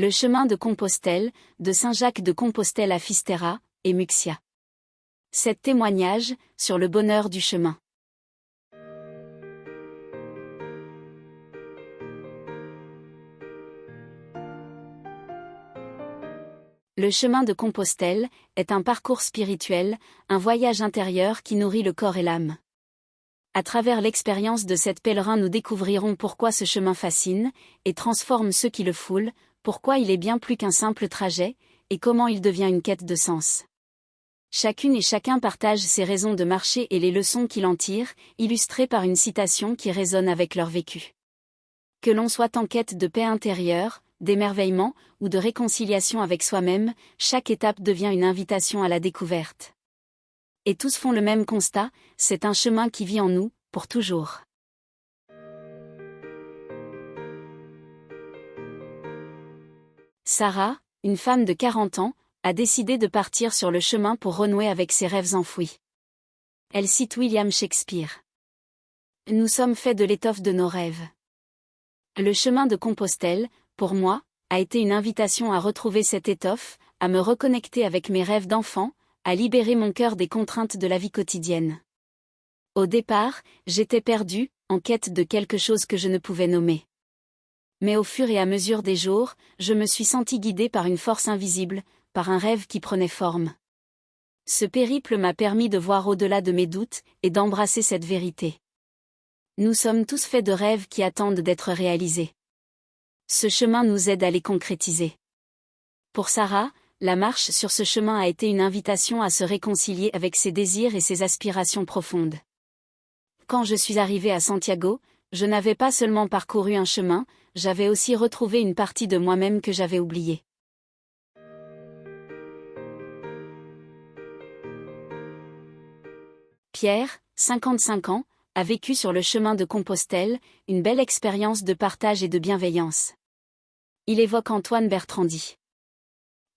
Le chemin de Compostelle, de Saint-Jacques de Compostelle à Fisterra, et Muxia. 7 témoignages, sur le bonheur du chemin. Le chemin de Compostelle est un parcours spirituel, un voyage intérieur qui nourrit le corps et l'âme. À travers l'expérience de cette pèlerin, nous découvrirons pourquoi ce chemin fascine et transforme ceux qui le foulent, pourquoi il est bien plus qu'un simple trajet, et comment il devient une quête de sens. Chacune et chacun partage ses raisons de marcher et les leçons qu'il en tire, illustrées par une citation qui résonne avec leur vécu. Que l'on soit en quête de paix intérieure, d'émerveillement ou de réconciliation avec soi-même, chaque étape devient une invitation à la découverte. Et tous font le même constat, c'est un chemin qui vit en nous, pour toujours. Sarah, une femme de 40 ans, a décidé de partir sur le chemin pour renouer avec ses rêves enfouis. Elle cite William Shakespeare. Nous sommes faits de l'étoffe de nos rêves. Le chemin de Compostelle, pour moi, a été une invitation à retrouver cette étoffe, à me reconnecter avec mes rêves d'enfant, à libérer mon cœur des contraintes de la vie quotidienne. Au départ, j'étais perdue, en quête de quelque chose que je ne pouvais nommer. Mais au fur et à mesure des jours, je me suis sentie guidée par une force invisible, par un rêve qui prenait forme. Ce périple m'a permis de voir au-delà de mes doutes et d'embrasser cette vérité. Nous sommes tous faits de rêves qui attendent d'être réalisés. Ce chemin nous aide à les concrétiser. Pour Sarah, la marche sur ce chemin a été une invitation à se réconcilier avec ses désirs et ses aspirations profondes. Quand je suis arrivée à Santiago, je n'avais pas seulement parcouru un chemin, j'avais aussi retrouvé une partie de moi-même que j'avais oubliée. Pierre, 55 ans, a vécu sur le chemin de Compostelle, une belle expérience de partage et de bienveillance. Il évoque Antoine Bertrandi.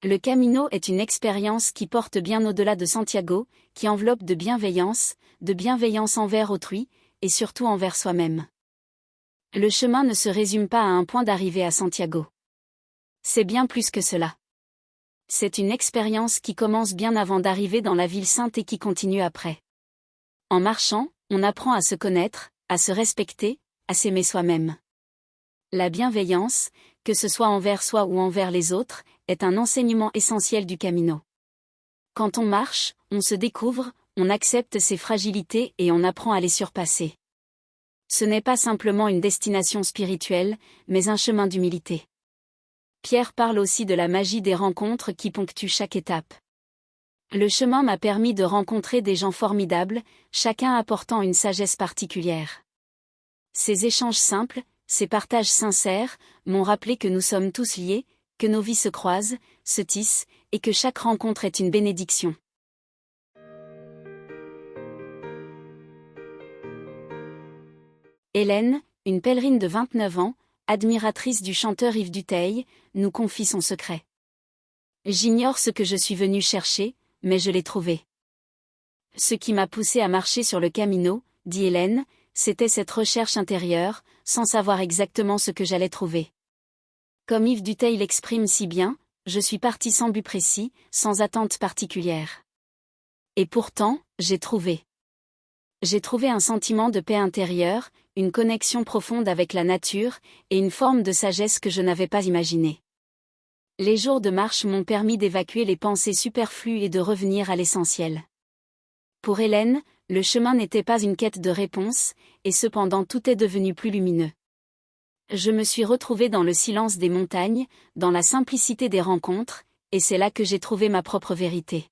Le Camino est une expérience qui porte bien au-delà de Santiago, qui enveloppe de bienveillance envers autrui, et surtout envers soi-même. Le chemin ne se résume pas à un point d'arrivée à Santiago. C'est bien plus que cela. C'est une expérience qui commence bien avant d'arriver dans la ville sainte et qui continue après. En marchant, on apprend à se connaître, à se respecter, à s'aimer soi-même. La bienveillance, que ce soit envers soi ou envers les autres, est un enseignement essentiel du Camino. Quand on marche, on se découvre, on accepte ses fragilités et on apprend à les surpasser. Ce n'est pas simplement une destination spirituelle, mais un chemin d'humilité. Pierre parle aussi de la magie des rencontres qui ponctuent chaque étape. Le chemin m'a permis de rencontrer des gens formidables, chacun apportant une sagesse particulière. Ces échanges simples, ces partages sincères, m'ont rappelé que nous sommes tous liés, que nos vies se croisent, se tissent, et que chaque rencontre est une bénédiction. Hélène, une pèlerine de 29 ans, admiratrice du chanteur Yves Duteil, nous confie son secret. J'ignore ce que je suis venue chercher, mais je l'ai trouvé. Ce qui m'a poussée à marcher sur le Camino, dit Hélène, c'était cette recherche intérieure, sans savoir exactement ce que j'allais trouver. Comme Yves Duteil l'exprime si bien, je suis partie sans but précis, sans attente particulière. Et pourtant, j'ai trouvé. J'ai trouvé un sentiment de paix intérieure, une connexion profonde avec la nature, et une forme de sagesse que je n'avais pas imaginée. Les jours de marche m'ont permis d'évacuer les pensées superflues et de revenir à l'essentiel. Pour Hélène, le chemin n'était pas une quête de réponse, et cependant tout est devenu plus lumineux. Je me suis retrouvée dans le silence des montagnes, dans la simplicité des rencontres, et c'est là que j'ai trouvé ma propre vérité.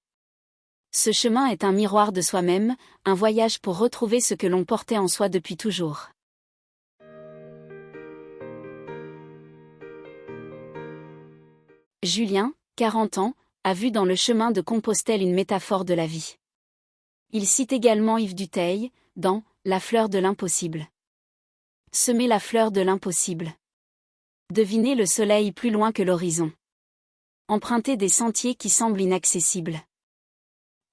Ce chemin est un miroir de soi-même, un voyage pour retrouver ce que l'on portait en soi depuis toujours. Julien, 40 ans, a vu dans le chemin de Compostelle une métaphore de la vie. Il cite également Yves Duteil, dans « La fleur de l'impossible ». Semer la fleur de l'impossible. Deviner le soleil plus loin que l'horizon. Emprunter des sentiers qui semblent inaccessibles.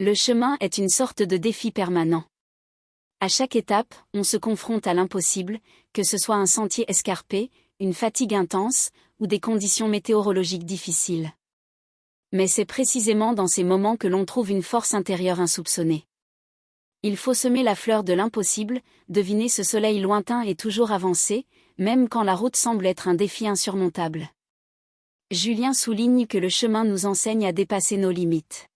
Le chemin est une sorte de défi permanent. À chaque étape, on se confronte à l'impossible, que ce soit un sentier escarpé, une fatigue intense, ou des conditions météorologiques difficiles. Mais c'est précisément dans ces moments que l'on trouve une force intérieure insoupçonnée. Il faut semer la fleur de l'impossible, deviner ce soleil lointain et toujours avancer, même quand la route semble être un défi insurmontable. Julien souligne que le chemin nous enseigne à dépasser nos limites.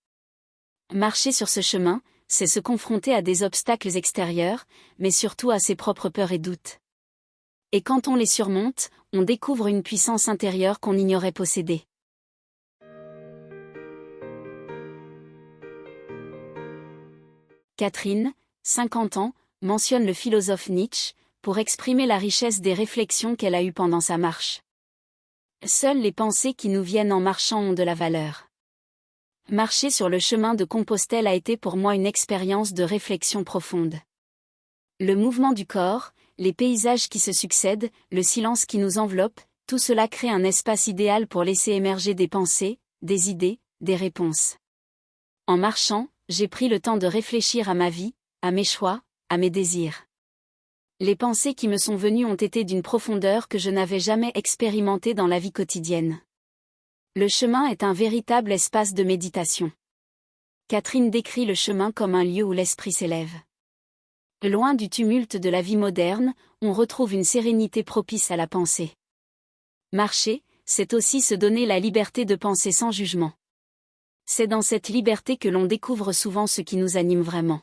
Marcher sur ce chemin, c'est se confronter à des obstacles extérieurs, mais surtout à ses propres peurs et doutes. Et quand on les surmonte, on découvre une puissance intérieure qu'on ignorait posséder. Catherine, 50 ans, mentionne le philosophe Nietzsche, pour exprimer la richesse des réflexions qu'elle a eues pendant sa marche. Seules les pensées qui nous viennent en marchant ont de la valeur. Marcher sur le chemin de Compostelle a été pour moi une expérience de réflexion profonde. Le mouvement du corps, les paysages qui se succèdent, le silence qui nous enveloppe, tout cela crée un espace idéal pour laisser émerger des pensées, des idées, des réponses. En marchant, j'ai pris le temps de réfléchir à ma vie, à mes choix, à mes désirs. Les pensées qui me sont venues ont été d'une profondeur que je n'avais jamais expérimentée dans la vie quotidienne. Le chemin est un véritable espace de méditation. Catherine décrit le chemin comme un lieu où l'esprit s'élève. Loin du tumulte de la vie moderne, on retrouve une sérénité propice à la pensée. Marcher, c'est aussi se donner la liberté de penser sans jugement. C'est dans cette liberté que l'on découvre souvent ce qui nous anime vraiment.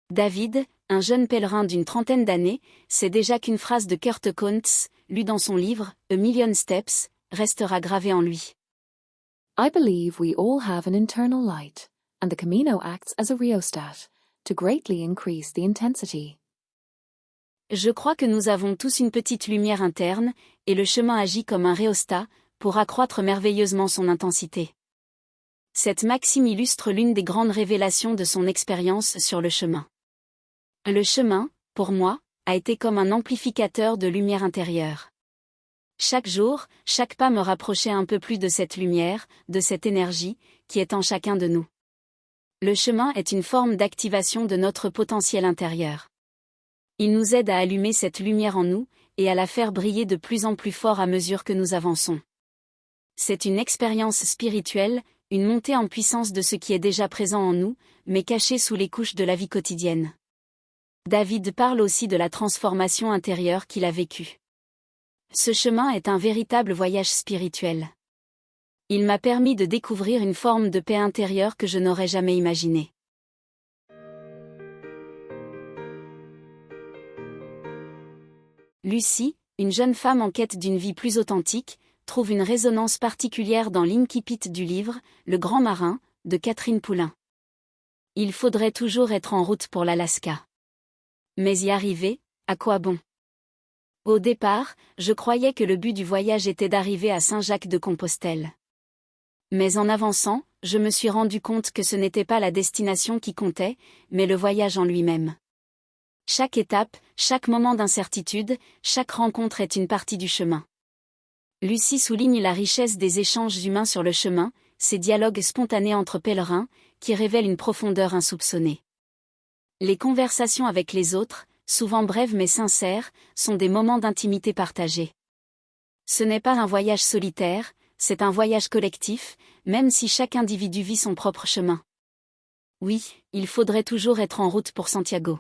David, un jeune pèlerin d'une trentaine d'années, sait déjà qu'une phrase de Kurt Kuntz, lue dans son livre « A Million Steps », restera gravée en lui. I believe we all have an internal light, and the Camino acts as a rheostat, to greatly increase the intensity. Je crois que nous avons tous une petite lumière interne, et le chemin agit comme un rhéostat, pour accroître merveilleusement son intensité. Cette maxime illustre l'une des grandes révélations de son expérience sur le chemin. Le chemin, pour moi, a été comme un amplificateur de lumière intérieure. Chaque jour, chaque pas me rapprochait un peu plus de cette lumière, de cette énergie, qui est en chacun de nous. Le chemin est une forme d'activation de notre potentiel intérieur. Il nous aide à allumer cette lumière en nous, et à la faire briller de plus en plus fort à mesure que nous avançons. C'est une expérience spirituelle, une montée en puissance de ce qui est déjà présent en nous, mais caché sous les couches de la vie quotidienne. David parle aussi de la transformation intérieure qu'il a vécue. Ce chemin est un véritable voyage spirituel. Il m'a permis de découvrir une forme de paix intérieure que je n'aurais jamais imaginée. Lucie, une jeune femme en quête d'une vie plus authentique, trouve une résonance particulière dans l'incipit du livre « Le Grand Marin » de Catherine Poulain. Il faudrait toujours être en route pour l'Alaska. Mais y arriver, à quoi bon? Au départ, je croyais que le but du voyage était d'arriver à Saint-Jacques-de-Compostelle. Mais en avançant, je me suis rendu compte que ce n'était pas la destination qui comptait, mais le voyage en lui-même. Chaque étape, chaque moment d'incertitude, chaque rencontre est une partie du chemin. Lucie souligne la richesse des échanges humains sur le chemin, ces dialogues spontanés entre pèlerins, qui révèlent une profondeur insoupçonnée. Les conversations avec les autres, souvent brèves mais sincères, sont des moments d'intimité partagés. Ce n'est pas un voyage solitaire, c'est un voyage collectif, même si chaque individu vit son propre chemin. Oui, il faudrait toujours être en route pour Santiago.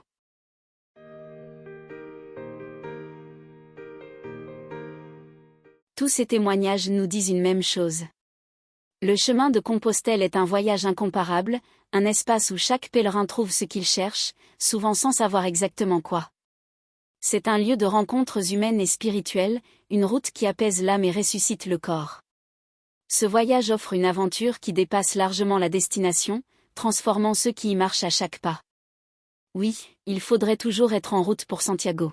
Tous ces témoignages nous disent une même chose. Le chemin de Compostelle est un voyage incomparable, un espace où chaque pèlerin trouve ce qu'il cherche, souvent sans savoir exactement quoi. C'est un lieu de rencontres humaines et spirituelles, une route qui apaise l'âme et ressuscite le corps. Ce voyage offre une aventure qui dépasse largement la destination, transformant ceux qui y marchent à chaque pas. Oui, il faudrait toujours être en route pour Santiago.